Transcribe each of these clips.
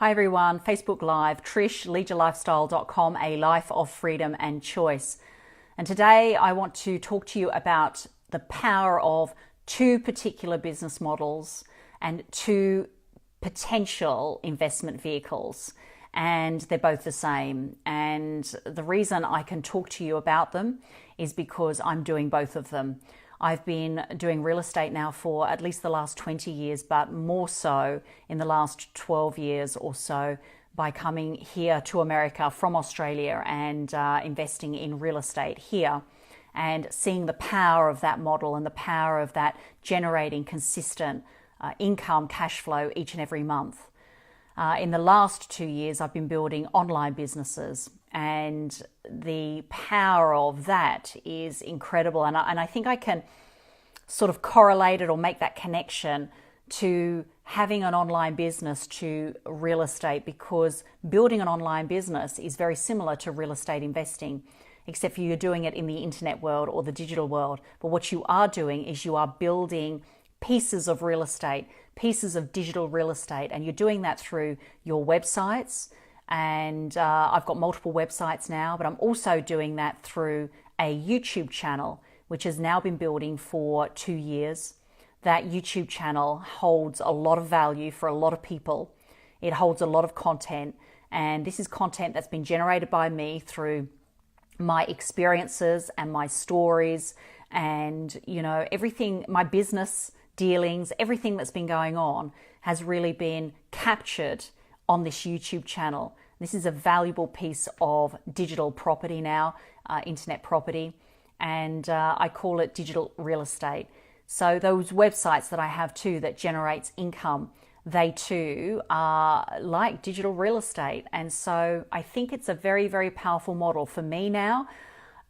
Hi everyone, Facebook Live, Trish, leadyourlifestyle.com, a life of freedom and choice. And today I want to talk to you about the power of two particular business models and two potential investment vehicles. And they're both the same. And the reason I can talk to you about them is because I'm doing both of them. I've been doing real estate now for at least the last 20 years, but more so in the last 12 years or so by coming here to America from Australia and investing in real estate here and seeing the power of that model and the power of that generating consistent income, cash flow each and every month. In the last 2 years, I've been building online businesses, and the power of that is incredible. And I think I can sort of correlate it or make that connection to having an online business to real estate, because building an online business is very similar to real estate investing, except for you're doing it in the internet world or the digital world. But what you are doing is you are building pieces of real estate, pieces of digital real estate, and you're doing that through your websites. And I've got multiple websites now, but I'm also doing that through a YouTube channel, which has now been building for 2 years. That YouTube channel holds a lot of value for a lot of people. It holds a lot of content, and this is content that's been generated by me through my experiences and my stories and, everything, my business dealings, everything that's been going on has really been captured on this YouTube channel. This is a valuable piece of digital property now, internet property, and I call it digital real estate. So those websites that I have too that generates income, they too are like digital real estate. And so I think it's a very, very powerful model for me now.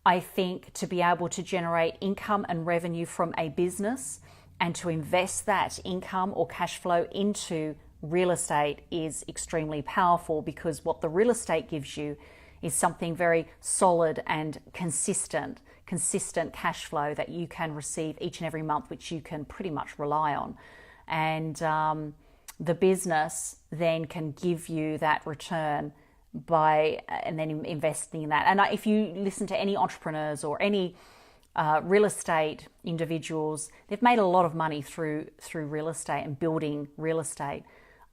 I think to be able to generate income and revenue from a business and to invest that income or cash flow into real estate is extremely powerful, because what the real estate gives you is something very solid and consistent cash flow that you can receive each and every month, which you can pretty much rely on. And the business then can give you that return and then investing in that. And if you listen to any entrepreneurs or any real estate individuals, they've made a lot of money through real estate and building real estate.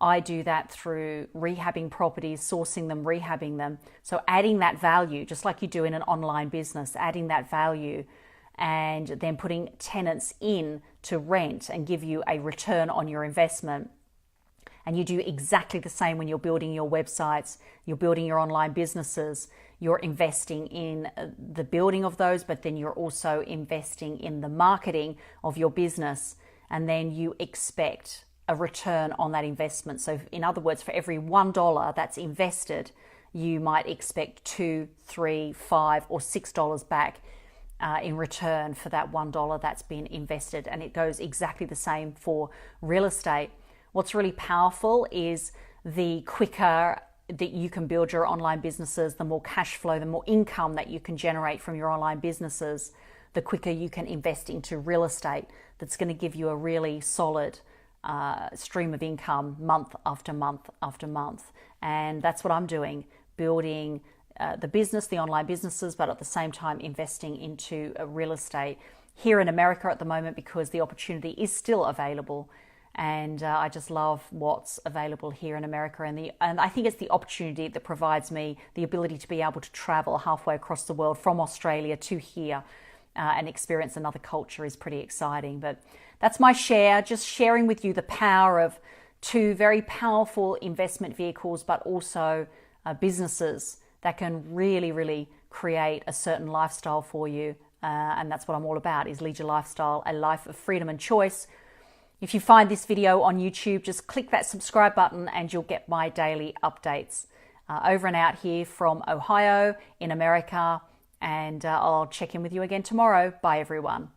I do that through rehabbing properties, sourcing them, rehabbing them. So adding that value, just like you do in an online business, adding that value and then putting tenants in to rent and give you a return on your investment. And you do exactly the same when you're building your websites, you're building your online businesses, you're investing in the building of those, but then you're also investing in the marketing of your business. And then you expect a return on that investment. So in other words, for every $1 that's invested, you might expect $2, $3, $5, or $6 back in return for that $1 that's been invested. And it goes exactly the same for real estate. What's really powerful is the quicker that you can build your online businesses, the more cash flow, the more income that you can generate from your online businesses, the quicker you can invest into real estate that's going to give you a really solid stream of income month after month after month. And that's what I'm doing, building the business, the online businesses, but at the same time investing into real estate here in America at the moment, because the opportunity is still available. And I just love what's available here in America. And I think it's the opportunity that provides me the ability to be able to travel halfway across the world from Australia to here and experience another culture is pretty exciting. But that's my share, just sharing with you the power of two very powerful investment vehicles, but also businesses that can really, really create a certain lifestyle for you. And that's what I'm all about, is Lead Your Lifestyle, a life of freedom and choice. If you find this video on YouTube, just click that subscribe button and you'll get my daily updates. Over and out here from Ohio in America, and I'll check in with you again tomorrow. Bye everyone.